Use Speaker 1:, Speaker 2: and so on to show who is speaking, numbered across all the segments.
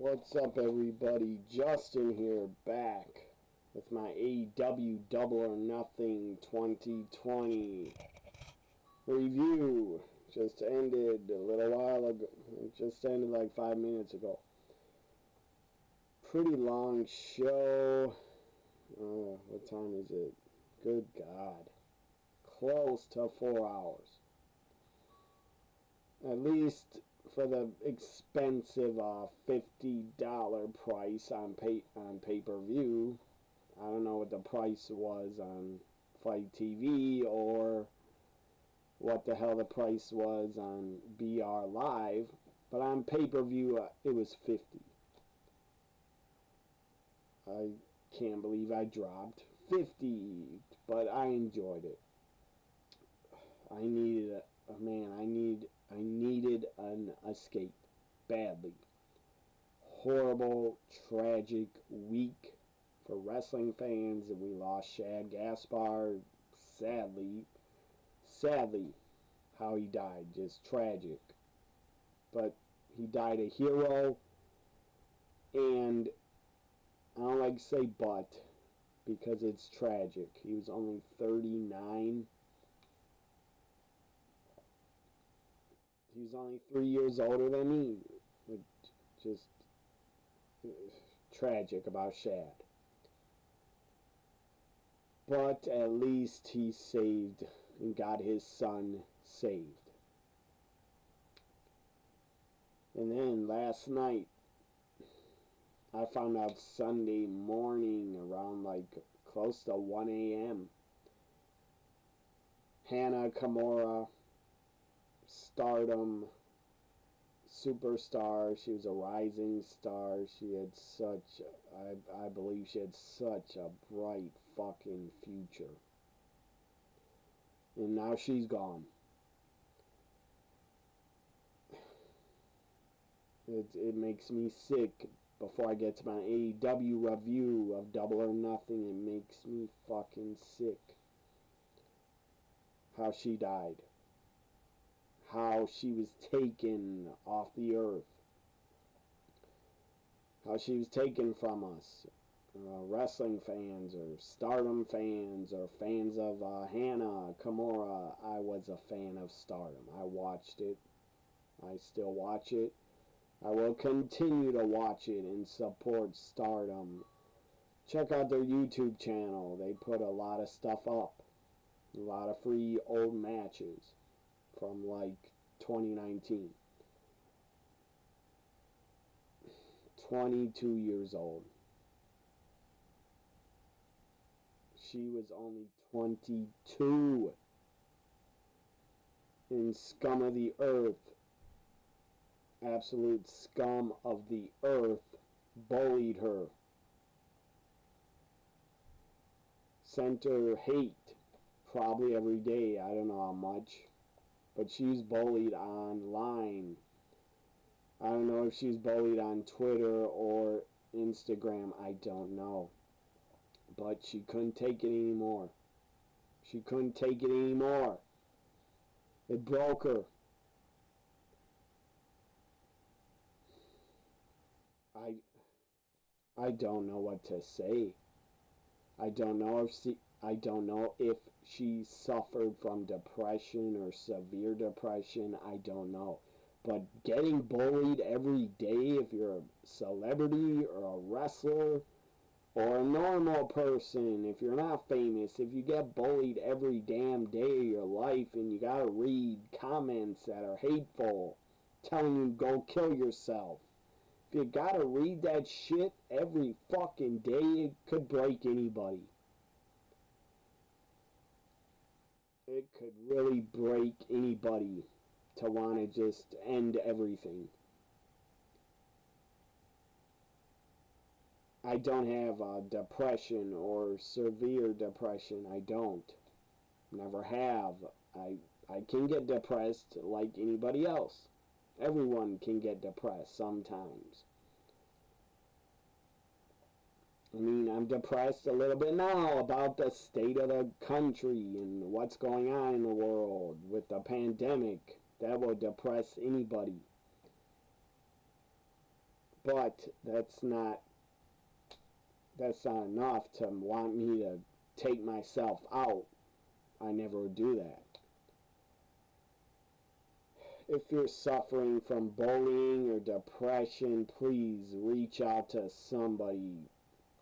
Speaker 1: What's up, everybody? Justin here, back with my AEW Double or Nothing 2020 review. Just ended a little while ago. It just ended like 5 minutes ago. Pretty long show. What time is it? Good God. Close to 4 hours. At least for the expensive $50 price on pay-per-view. I don't know what the price was on Fight TV or what the hell the price was on BR Live, but on pay-per-view it was $50. I can't believe I dropped $50, but I enjoyed it. I needed I needed an escape badly. Horrible, tragic week for wrestling fans, and we lost Shad Gaspar. Sadly, how he died, just tragic. But he died a hero, and I don't like to say but, because it's tragic. He was only 39. He's only 3 years older than me. Just tragic about Shad. But at least he saved and got his son saved. And then last night, I found out Sunday morning around like close to 1 a.m. Hannah Kimura, Stardom superstar. She was a rising star. She had such, I believe she had such a bright fucking future. And now she's gone. It makes me sick. Before I get to my AEW review of Double or Nothing, it makes me fucking sick. How she died. How she was taken off the earth. How she was taken from us. Wrestling fans or Stardom fans or fans of Hannah Kimura. I was a fan of Stardom. I watched it. I still watch it. I will continue to watch it and support Stardom. Check out their YouTube channel. They put a lot of stuff up. A lot of free old matches from like 2019. 22 years old. She was only 22. And scum of the earth, absolute scum of the earth, bullied her. Sent her hate, probably every day, I don't know how much. But she's bullied online. I don't know if she's bullied on Twitter or Instagram, I don't know. But she couldn't take it anymore. She couldn't take it anymore. It broke her. I don't know what to say. I don't know if she suffered from depression or severe depression. I don't know. But getting bullied every day, if you're a celebrity or a wrestler or a normal person, if you're not famous, if you get bullied every damn day of your life and you gotta read comments that are hateful, telling you go kill yourself. If you gotta read that shit every fucking day, it could break anybody. It could really break anybody to want to just end everything. I don't have depression or severe depression. I don't. Never have. I can get depressed like anybody else. Everyone can get depressed sometimes. I mean, I'm depressed a little bit now about the state of the country and what's going on in the world with the pandemic. That will depress anybody. But that's not enough to want me to take myself out. I never would do that. If you're suffering from bullying or depression, please reach out to somebody.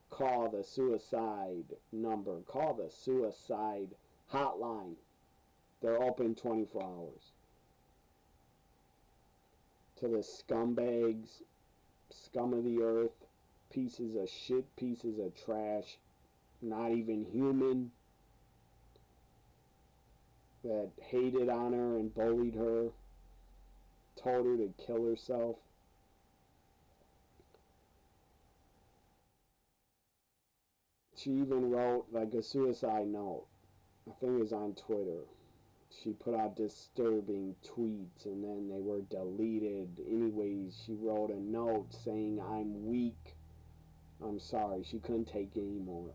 Speaker 1: Call the suicide number. Call the suicide hotline. They're open 24 hours. To the scumbags, scum of the earth, pieces of shit, pieces of trash, not even human, that hated on her and bullied her, told her to kill herself. She even wrote like a suicide note. I think it was on Twitter. She put out disturbing tweets and then they were deleted. Anyways, she wrote a note saying, "I'm weak. I'm sorry." She couldn't take it anymore.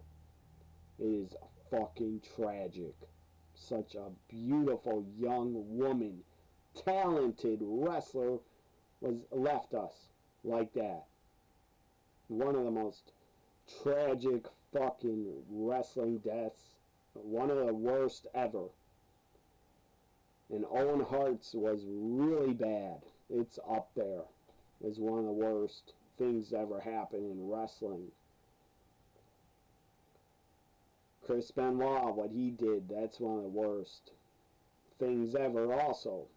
Speaker 1: It is fucking tragic. Such a beautiful young woman, talented wrestler, was left us like that. One of the most tragic fucking wrestling deaths. One of the worst ever. And Owen Hart's was really bad. It's up there as one of the worst things that ever happened in wrestling. Chris Benoit, what he did, that's one of the worst things ever also.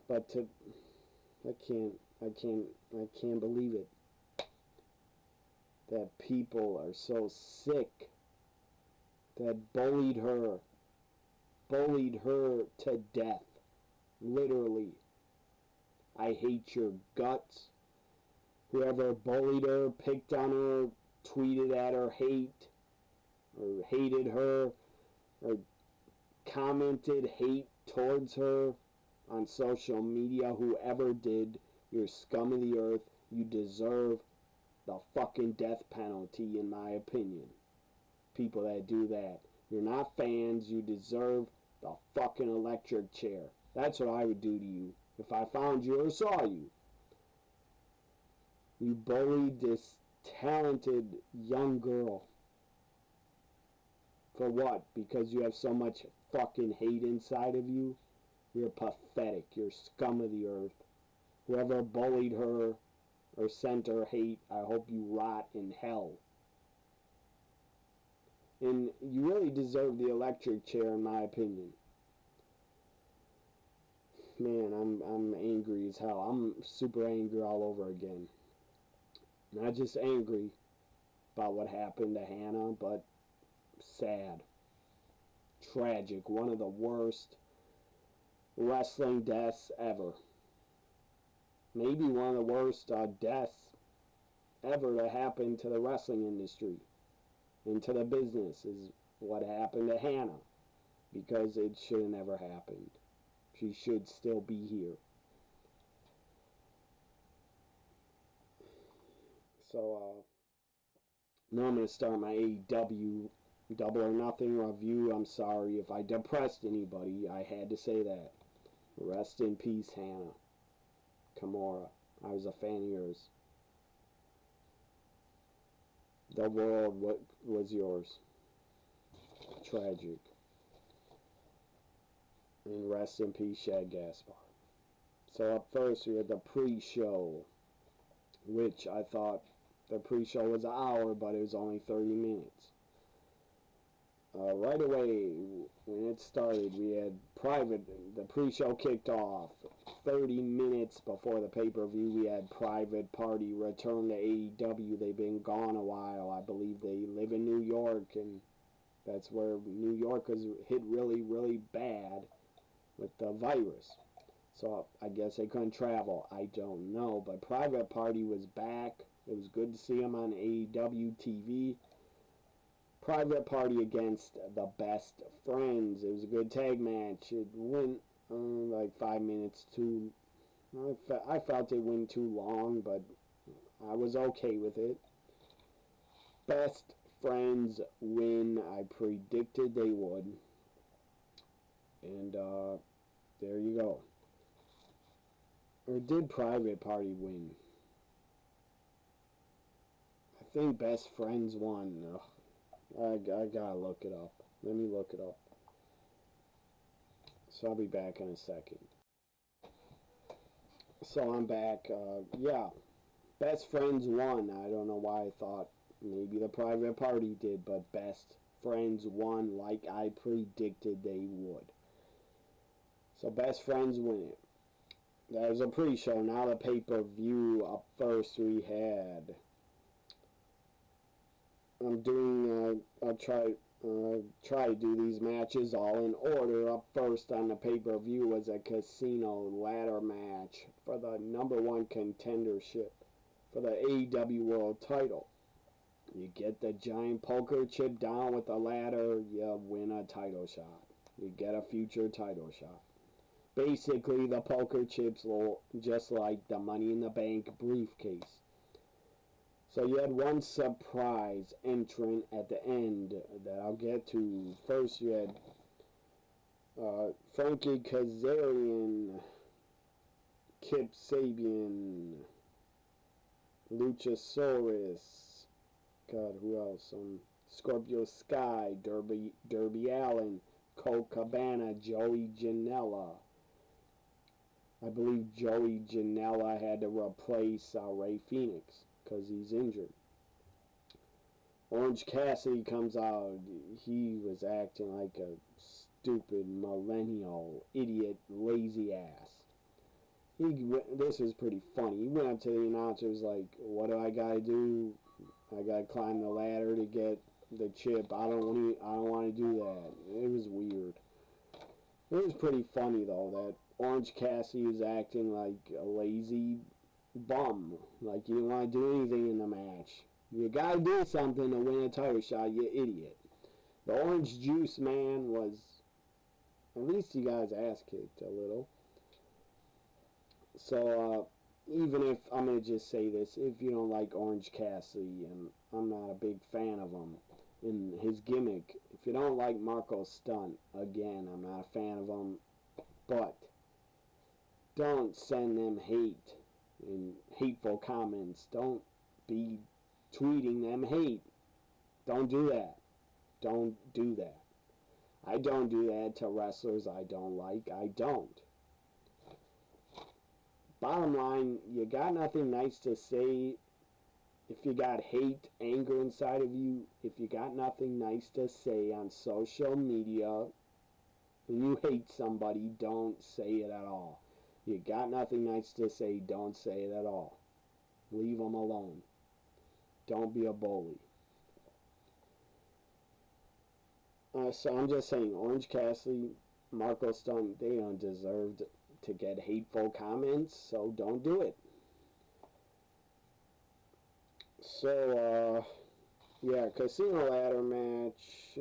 Speaker 1: But I can't believe it. That people are so sick that bullied her to death. Literally. I hate your guts. Whoever bullied her, picked on her, tweeted at her hate, or hated her, or commented hate towards her on social media, whoever did, you're scum of the earth. You deserve the fucking death penalty, in my opinion. People that do that. You're not fans. You deserve the fucking electric chair. That's what I would do to you if I found you or saw you. You bullied this talented young girl. For what? Because you have so much fucking hate inside of you? You're pathetic. You're scum of the earth. Whoever bullied her or sent her hate, I hope you rot in hell. And you really deserve the electric chair, in my opinion. Man, I'm angry as hell. I'm super angry all over again. Not just angry about what happened to Hannah, but sad. Tragic. One of the worst wrestling deaths ever. Maybe one of the worst deaths ever to happen to the wrestling industry and to the business is what happened to Hannah, because it should have never happened. She should still be here. So now I'm going to start my AEW Double or Nothing review. I'm sorry if I depressed anybody. I had to say that. Rest in peace, Hannah Kimura. I was a fan of yours. The world, what was yours? Tragic. And rest in peace, Shad Gaspar. So up first we had the pre-show, which I thought the pre-show was an hour, but it was only 30 minutes. Right away, when it started, we had the pre-show kicked off. 30 minutes before the pay-per-view, we had Private Party return to AEW. They've been gone a while. I believe they live in New York, and that's where New York was hit really, really bad with the virus. So I guess they couldn't travel. I don't know. But Private Party was back. It was good to see them on AEW TV. Private Party against the Best Friends. It was a good tag match. It went like 5 minutes too. I felt it went too long, but I was okay with it. Best Friends win. I predicted they would. And there you go. Or did Private Party win? I think Best Friends won. Ugh. I gotta look it up. Let me look it up. So I'll be back in a second. So I'm back. Yeah, Best Friends won. I don't know why I thought maybe the Private Party did, but Best Friends won like I predicted they would. So Best Friends win it. That was a pre-show. Now the pay-per-view. Up first we had. I'm doing. I'll try to do these matches all in order. Up first on the pay-per-view was a casino ladder match for the #1 contendership for the AEW World Title. You get the giant poker chip down with the ladder, you win a title shot. You get a future title shot. Basically, the poker chips look just like the Money in the Bank briefcase. So you had one surprise entrant at the end that I'll get to. First, you had Frankie Kazarian, Kip Sabian, Luchasaurus. God, who else? Scorpio Sky, Derby Allen, Colt Cabana, Joey Janela. I believe Joey Janela had to replace Rey Fenix because he's injured. Orange Cassidy comes out. He was acting like a stupid millennial idiot, lazy ass. This was pretty funny. He went up to the announcers like, "What do I gotta do? I gotta climb the ladder to get the chip. I don't want to do that." It was weird. It was pretty funny though that Orange Cassidy was acting like a lazy bum, like he didn't want to do anything in the match. You gotta do something to win a title shot, you idiot. The Orange Juice Man was, at least he got his ass kicked a little. So, even if, I'm going to just say this, if you don't like Orange Cassidy, and I'm not a big fan of him, in his gimmick, if you don't like Marco Stunt, again, I'm not a fan of him, but don't send them hate and hateful comments. Don't be tweeting them hate. Don't do that. Don't do that. I don't do that to wrestlers I don't like. I don't. Bottom line, you got nothing nice to say. If you got hate, anger inside of you, if you got nothing nice to say on social media, and you hate somebody, don't say it at all. You got nothing nice to say, don't say it at all. Leave them alone. Don't be a bully. So I'm just saying, Orange Cassidy, Marco Stunt, they don't deserve to get hateful comments, so don't do it. So, yeah, Casino Ladder match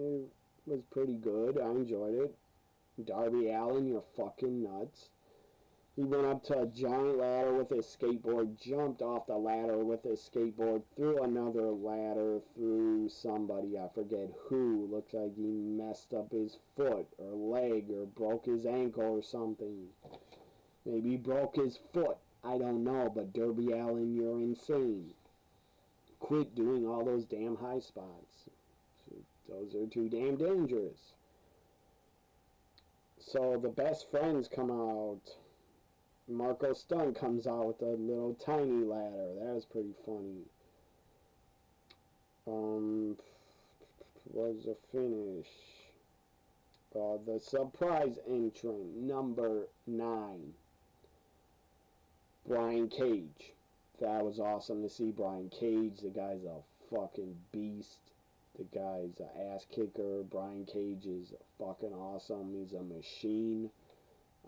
Speaker 1: was pretty good. I enjoyed it. Darby Allin, you're fucking nuts. He went up to a giant ladder with his skateboard, jumped off the ladder with his skateboard, threw another ladder through somebody, I forget who. Looks like he messed up his foot or leg or broke his ankle or something. Maybe he broke his foot. I don't know, but Darby Allin, you're insane. Quit doing all those damn high spots. Those are too damn dangerous. So the best friends come out. Marco Stunt comes out with a little tiny ladder. That was pretty funny. Was the finish? The surprise entrant, number 9. Brian Cage. That was awesome to see Brian Cage. The guy's a fucking beast. The guy's an ass kicker. Brian Cage is fucking awesome. He's a machine.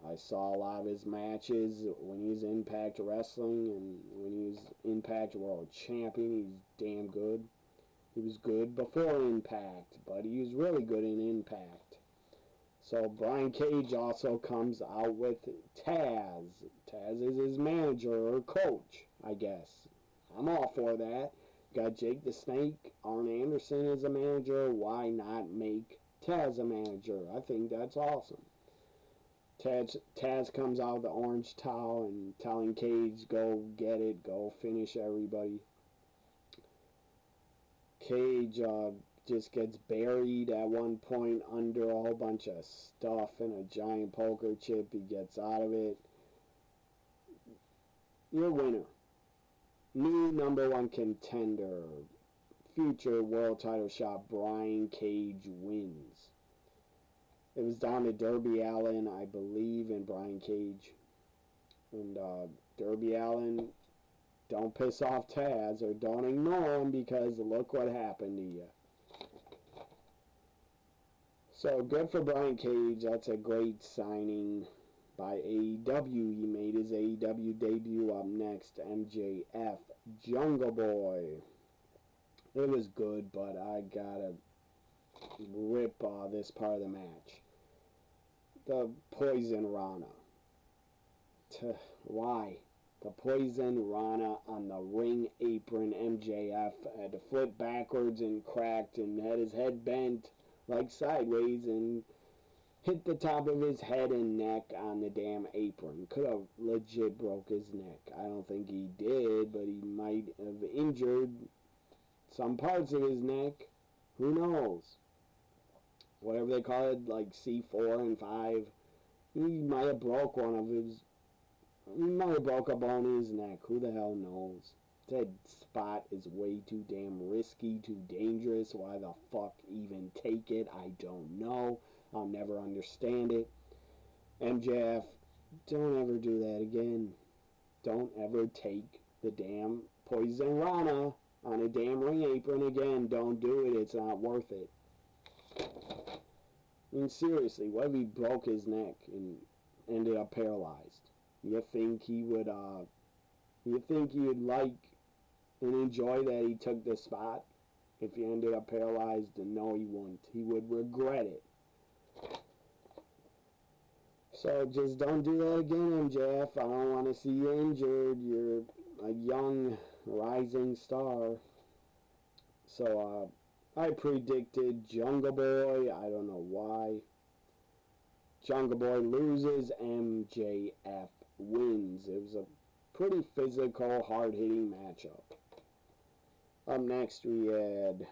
Speaker 1: I saw a lot of his matches when he was Impact Wrestling and when he was Impact World Champion. He's damn good. He was good before Impact, but he was really good in Impact. So Brian Cage also comes out with Taz. Taz is his manager or coach, I guess. I'm all for that. Got Jake the Snake, Arn Anderson as a manager. Why not make Taz a manager? I think that's awesome. Taz comes out with the orange towel and telling Cage, go get it, go finish everybody. Cage just gets buried at one point under a whole bunch of stuff and a giant poker chip. He gets out of it. Your winner. New number one contender. Future world title shot Brian Cage wins. It was down to Darby Allin, I believe, and Brian Cage. And Darby Allin, don't piss off Taz or don't ignore him because look what happened to you. So good for Brian Cage. That's a great signing by AEW. He made his AEW debut. Up next, MJF, Jungle Boy. It was good, but I gotta rip this part of the match. The Poison Rana. Why? The Poison Rana on the ring apron. MJF had to flip backwards and cracked and had his head bent like sideways and hit the top of his head and neck on the damn apron. Could have legit broke his neck. I don't think he did, but he might have injured some parts of his neck. Who knows? Whatever they call it, like C4 and 5. He might have broke one of his... He might have broke a bone in his neck. Who the hell knows? That spot is way too damn risky, too dangerous. Why the fuck even take it? I don't know. I'll never understand it. MJF, don't ever do that again. Don't ever take the damn Poison Rana on a damn ring apron again. Don't do it. It's not worth it. I mean, seriously, what if he broke his neck and ended up paralyzed? You think he would like and enjoy that he took the spot? If he ended up paralyzed, no, he wouldn't. He would regret it. So just don't do that again, MJF. I don't want to see you injured. You're a young, rising star. So, I predicted Jungle Boy. I don't know why. Jungle Boy loses. MJF wins. It was a pretty physical, hard-hitting matchup. Up next, we had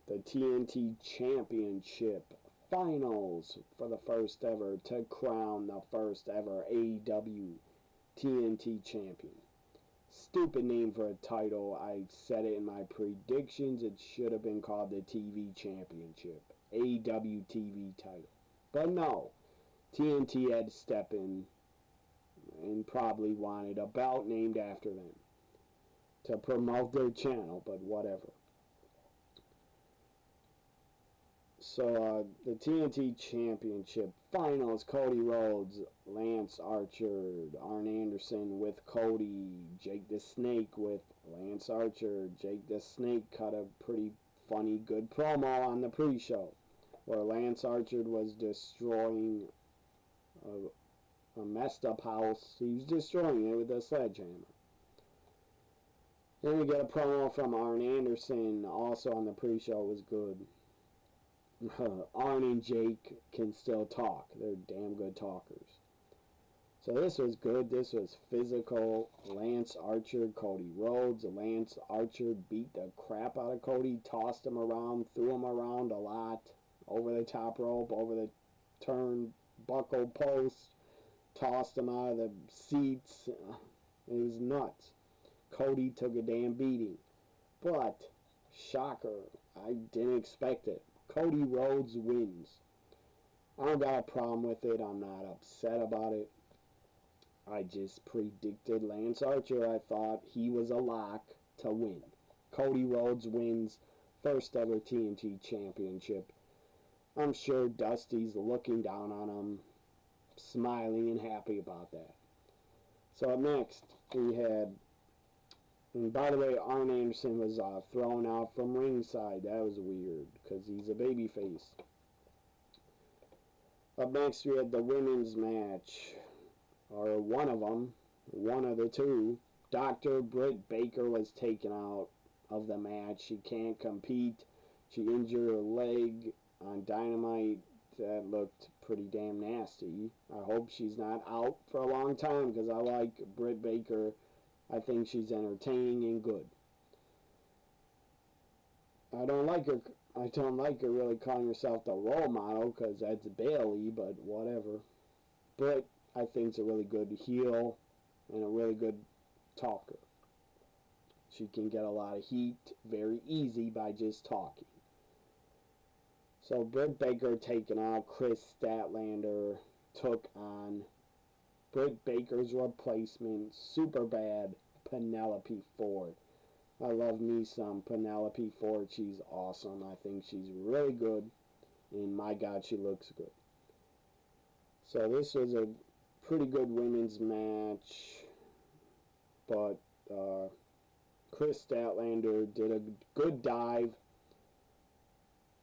Speaker 1: the Tnt Championship Finals for the first ever to crown the first ever AEW TNT Champion. Stupid name for a title. I said it in my predictions. It should have been called the TV Championship. AEW TV title. But no. TNT had to step in and probably wanted a belt named after them to promote their channel, but whatever. So, the TNT Championship Finals, Cody Rhodes, Lance Archer, Arn Anderson with Cody, Jake the Snake with Lance Archer. Jake the Snake cut a pretty funny, good promo on the pre-show, where Lance Archer was destroying a messed up house. He was destroying it with a sledgehammer. Then we get a promo from Arn Anderson, also on the pre-show, was good. Arn and Jake can still talk. They're damn good talkers. So this was good. This was physical. Lance Archer, Cody Rhodes. Lance Archer beat the crap out of Cody, tossed him around, threw him around a lot, over the top rope, over the turnbuckle post, tossed him out of the seats. It was nuts. Cody took a damn beating. But, shocker, I didn't expect it. Cody Rhodes wins. I don't got a problem with it. I'm not upset about it. I just predicted Lance Archer. I thought he was a lock to win. Cody Rhodes wins. First ever TNT Championship. I'm sure Dusty's looking down on him, smiling and happy about that. So up next, we had... And by the way, Arn Anderson was thrown out from ringside. That was weird, because he's a babyface. Up next, we had the women's match. Or one of them. One of the two. Dr. Britt Baker was taken out of the match. She can't compete. She injured her leg on Dynamite. That looked pretty damn nasty. I hope she's not out for a long time because I like Britt Baker. I think she's entertaining and good. I don't like her really calling herself the role model because that's Bailey, but whatever. Britt, I think, is a really good heel and a really good talker. She can get a lot of heat very easy by just talking. So Britt Baker taking out Chris Statlander took on Britt Baker's replacement, super bad, Penelope Ford. I love me some Penelope Ford. She's awesome. I think she's really good. And my God, she looks good. So this was a pretty good women's match. But Chris Statlander did a good dive.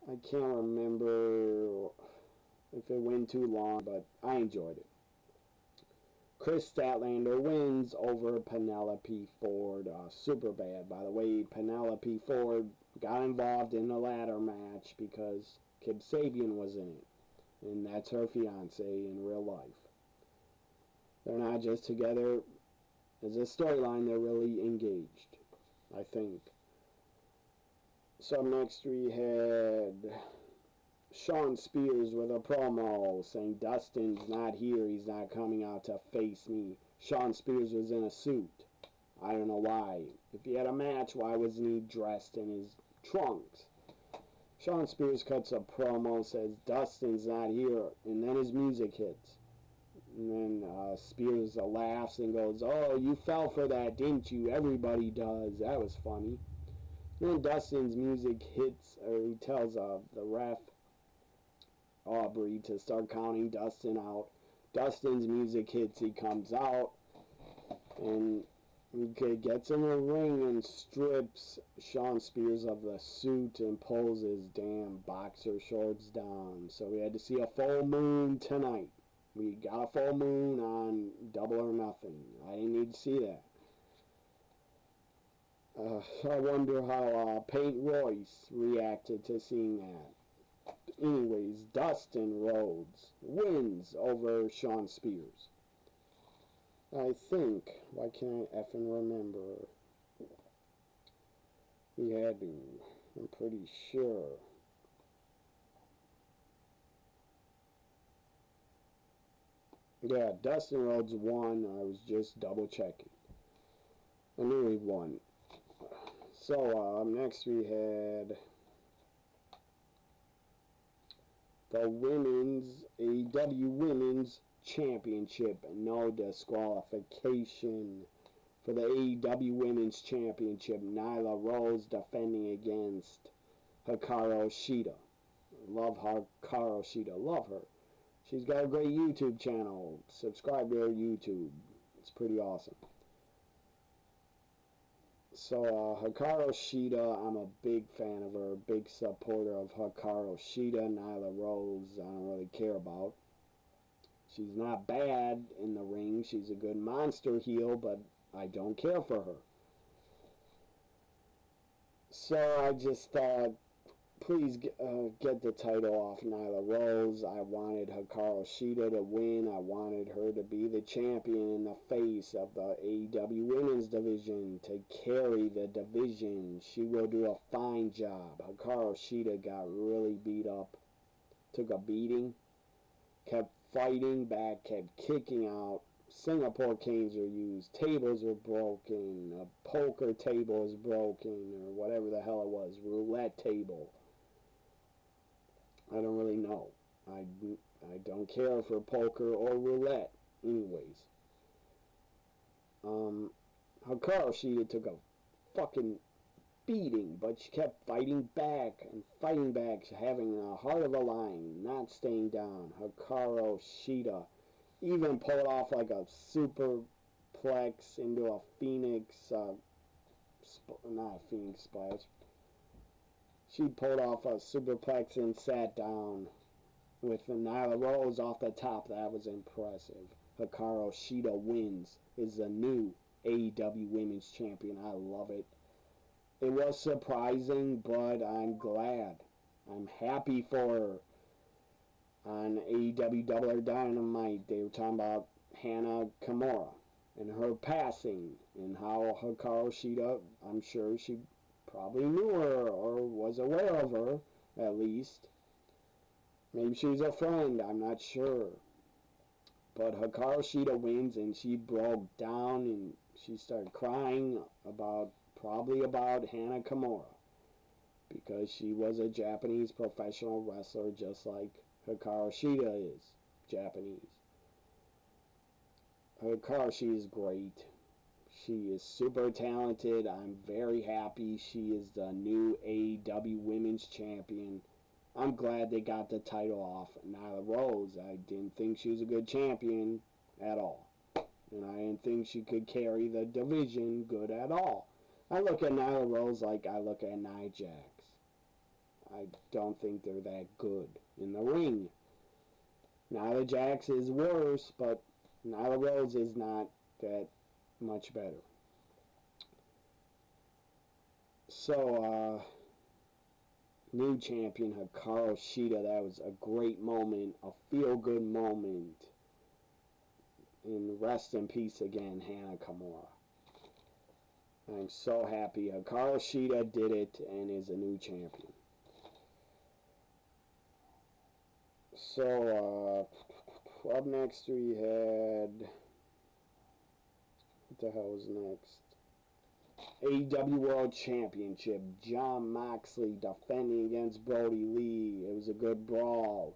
Speaker 1: I can't remember if it went too long, but I enjoyed it. Chris Statlander wins over Penelope Ford. Super bad. By the way, Penelope Ford got involved in the ladder match because Kip Sabian was in it. And that's her fiance in real life. They're not just together as a storyline, they're really engaged, I think. So next we had Shawn Spears with a promo saying Dustin's not here, he's not coming out to face me. Shawn Spears was in a suit. I don't know why. If he had a match, why wasn't he dressed in his trunks? Shawn Spears cuts a promo, says Dustin's not here, and then his music hits. And then Spears laughs and goes, "Oh, you fell for that, didn't you? Everybody does." That was funny. Then Dustin's music hits, or he tells the ref, Aubrey, to start counting Dustin out. Dustin's music hits, he comes out, and he gets in the ring and strips Shawn Spears of the suit and pulls his damn boxer shorts down. So we had to see a full moon tonight. We got a full moon on Double or Nothing. I didn't need to see that. I wonder how Peyton Royce reacted to seeing that. Anyways, Dustin Rhodes wins over Shawn Spears. I think, why can't I effing remember? He had to, I'm pretty sure. Yeah, Dustin Rhodes won. I was just double checking. I knew he won. So, next we had the women's, AEW Women's Championship. No disqualification for the AEW Women's Championship. Nyla Rose defending against Hikaru Shida. Love Hikaru Shida. Love her. She's got a great YouTube channel. Subscribe to her YouTube. It's pretty awesome. So, Hikaru Shida, I'm a big fan of her, big supporter of Hikaru Shida. Nyla Rose, I don't really care about. She's not bad in the ring. She's a good monster heel, but I don't care for her. So, I just thought, please get the title off Nyla Rose. I wanted Hikaru Shida to win. I wanted her to be the champion in the face of the AEW Women's Division, to carry the division. She will do a fine job. Hikaru Shida got really beat up, took a beating, kept fighting back, kept kicking out. Singapore canes were used, tables were broken, a poker table was broken, or whatever the hell it was, roulette table. I don't really know. I don't care for poker or roulette. Anyways. Hikaru Shida took a fucking beating, but she kept fighting back and fighting back, having a heart of a lion, not staying down. Hikaru Shida even pulled off like a superplex into a Phoenix, not a Phoenix splash. She pulled off a superplex and sat down with Nyla Rose off the top. That was impressive. Hikaru Shida wins, is the new AEW Women's Champion. I love it. It was surprising, but I'm glad. I'm happy for her. on AEW Double or Dynamite, they were talking about Hana Kimura and her passing and how Hikaru Shida, I'm sure she probably knew her or was aware of her, at least. Maybe she was a friend, I'm not sure. But Hikaru Shida wins and she broke down and she started crying probably about Hana Kimura, because she was a Japanese professional wrestler just like Hikaru Shida is Japanese. Hikaru Shida is great. She is super talented. I'm very happy she is the new AEW Women's Champion. I'm glad they got the title off Nyla Rose. I didn't think she was a good champion at all. And I didn't think she could carry the division good at all. I look at Nyla Rose like I look at Nia Jax. I don't think they're that good in the ring. Nia Jax is worse, but Nyla Rose is not that much better. So, new champion Hikaru Shida, that was a great moment, a feel-good moment. And rest in peace again, Hana Kimura. I'm so happy Hikaru Shida did it and is a new champion. So, up next we had... What the hell was next? AEW World Championship. Jon Moxley defending against Brody Lee. It was a good brawl.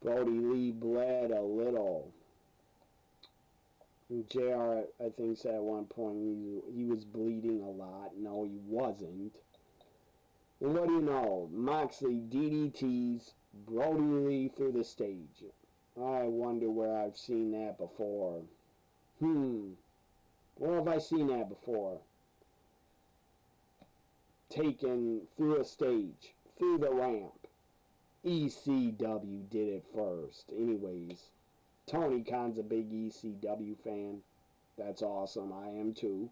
Speaker 1: Brody Lee bled a little. And JR, I think, said at one point he was bleeding a lot. No, he wasn't. And what do you know? Moxley DDTs Brody Lee through the stage. I wonder where I've seen that before. Where have I seen that before? Taken through a stage, through the ramp. ECW did it first. Anyways, Tony Khan's a big ECW fan. That's awesome. I am too.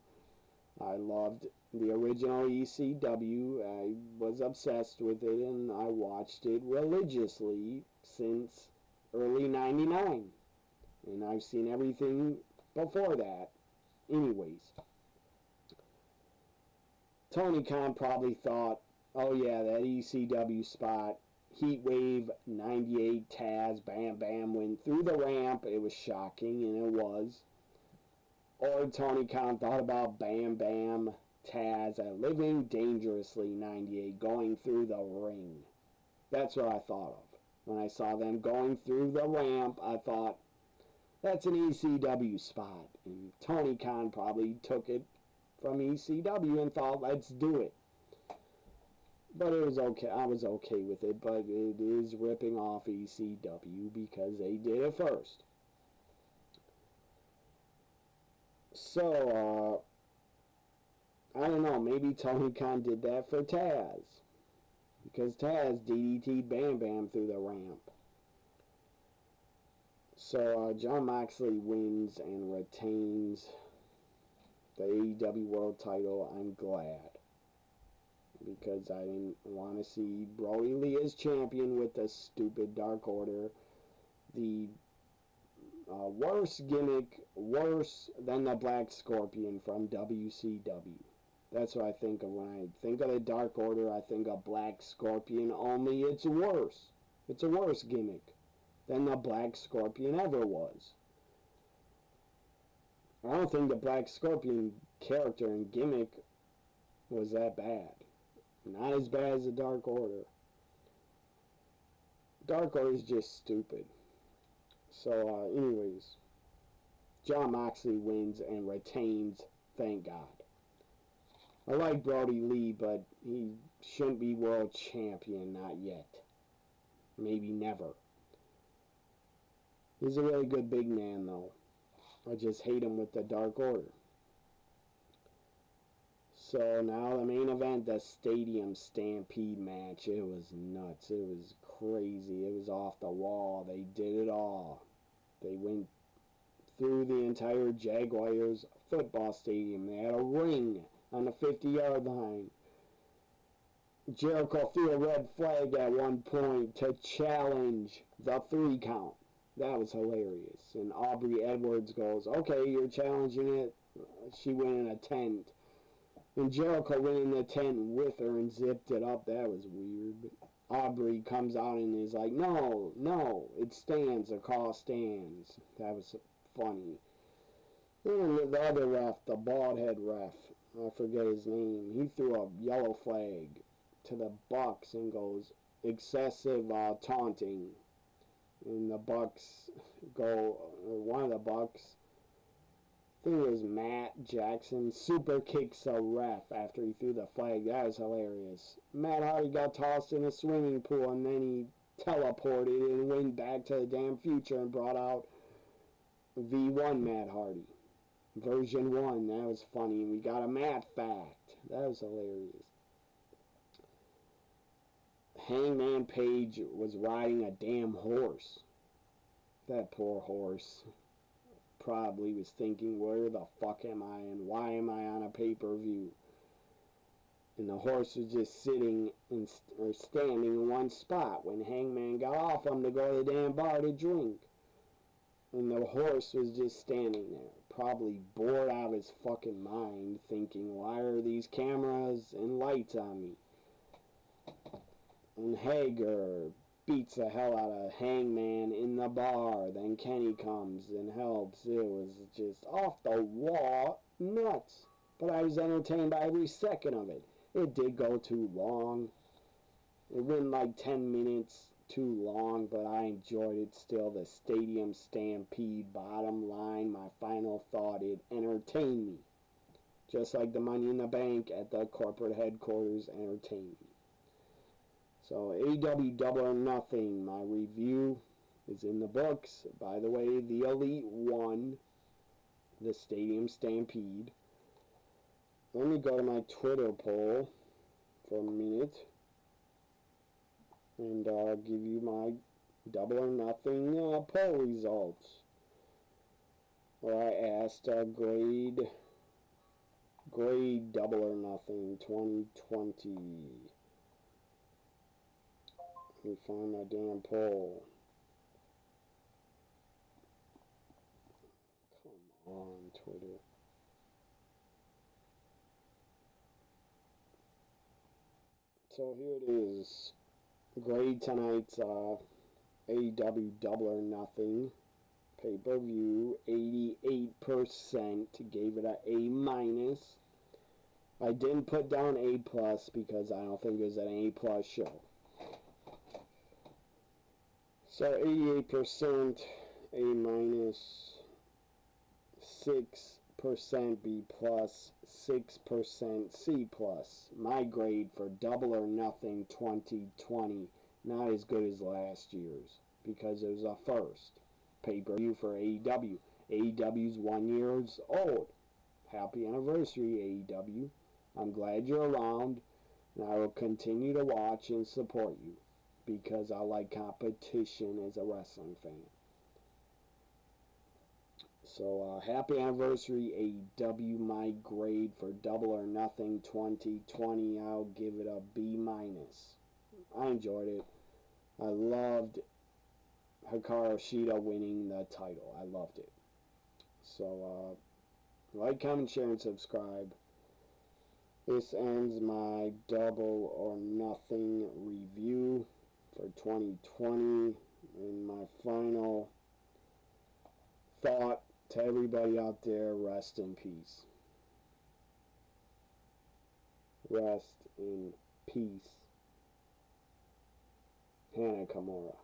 Speaker 1: I loved the original ECW. I was obsessed with it and I watched it religiously since early 99. And I've seen everything before that. Anyways, Tony Khan probably thought, oh yeah, that ECW spot, Heatwave 98, Taz, Bam Bam went through the ramp. It was shocking, and it was. Or Tony Khan thought about Bam Bam, Taz at Living Dangerously 98 going through the ring. That's what I thought of. When I saw them going through the ramp, I thought, that's an ECW spot. And Tony Khan probably took it from ECW and thought, let's do it. But it was okay. I was okay with it, but it is ripping off ECW because they did it first. So, I don't know. Maybe Tony Khan did that for Taz. Because Taz DDT'd Bam Bam through the ramp. So, Jon Moxley wins and retains the AEW World title. I'm glad. Because I didn't want to see Brody Lee as champion with the stupid Dark Order. The worst gimmick, worse than the Black Scorpion from WCW. That's what I think of when I think of the Dark Order. I think of Black Scorpion, only it's worse. It's a worse gimmick than the Black Scorpion ever was. I don't think the Black Scorpion character and gimmick was that bad. Not as bad as the Dark Order. Dark Order is just stupid. So, anyways, Jon Moxley wins and retains, thank God. I like Brody Lee, but he shouldn't be world champion, not yet. Maybe never. He's a really good big man, though. I just hate him with the Dark Order. So now the main event, the Stadium Stampede match. It was nuts. It was crazy. It was off the wall. They did it all. They went through the entire Jaguars football stadium. They had a ring on the 50-yard line. Jericho threw a red flag at one point to challenge The 3 count. That was hilarious. And Aubrey Edwards goes, okay, you're challenging it. She went in a tent. And Jericho went in the tent with her and zipped it up. That was weird. But Aubrey comes out and is like, no, it stands. The call stands. That was funny. Then the other ref, the bald head ref, I forget his name, he threw a yellow flag to the Bucks and goes, excessive taunting. And the Bucks go, or one of the Bucks, I think it was Matt Jackson, super kicks a ref after he threw the flag. That was hilarious. Matt Hardy got tossed in a swimming pool and then he teleported and went back to the damn future and brought out V1 Matt Hardy. Version 1. That was funny. We got a Matt fact. That was hilarious. Hangman Page was riding a damn horse. That poor horse probably was thinking, where the fuck am I and why am I on a pay-per-view? And the horse was just sitting or standing in one spot when Hangman got off him to go to the damn bar to drink. And the horse was just standing there, probably bored out of his fucking mind, thinking, why are these cameras and lights on me? And Hager beats the hell out of Hangman in the bar. Then Kenny comes and helps. It was just off the wall nuts. But I was entertained by every second of it. It did go too long. It went like 10 minutes too long, but I enjoyed it still. The Stadium Stampede, bottom line, my final thought, it entertained me. Just like the Money in the Bank at the corporate headquarters entertained me. So AEW Double or Nothing, my review is in the books. By the way, the Elite won the Stadium Stampede. Let me go to my Twitter poll for a minute and give you my Double or Nothing poll results. Where I asked grade Double or Nothing 2020. Let me find my damn poll. Come on, Twitter. So here it is. Grade tonight's AEW Double or Nothing pay-per-view. 88% gave it a A-. I didn't put down A+ because I don't think it was an A+ show. So 88% A-, 6% B+, 6% C+. My grade for Double or Nothing 2020, not as good as last year's because it was a first pay-per-view for AEW. AEW's 1 year old. Happy anniversary, AEW. I'm glad you're around, and I will continue to watch and support you because I like competition as a wrestling fan. So, happy anniversary, AEW. My grade for Double or Nothing 2020, I'll give it a B-. I enjoyed it. I loved Hikaru Shida winning the title. I loved it. So, like, comment, share, and subscribe. This ends my Double or Nothing review for 2020. And my final thought to everybody out there, rest in peace. Rest in peace. Hannah Kimura.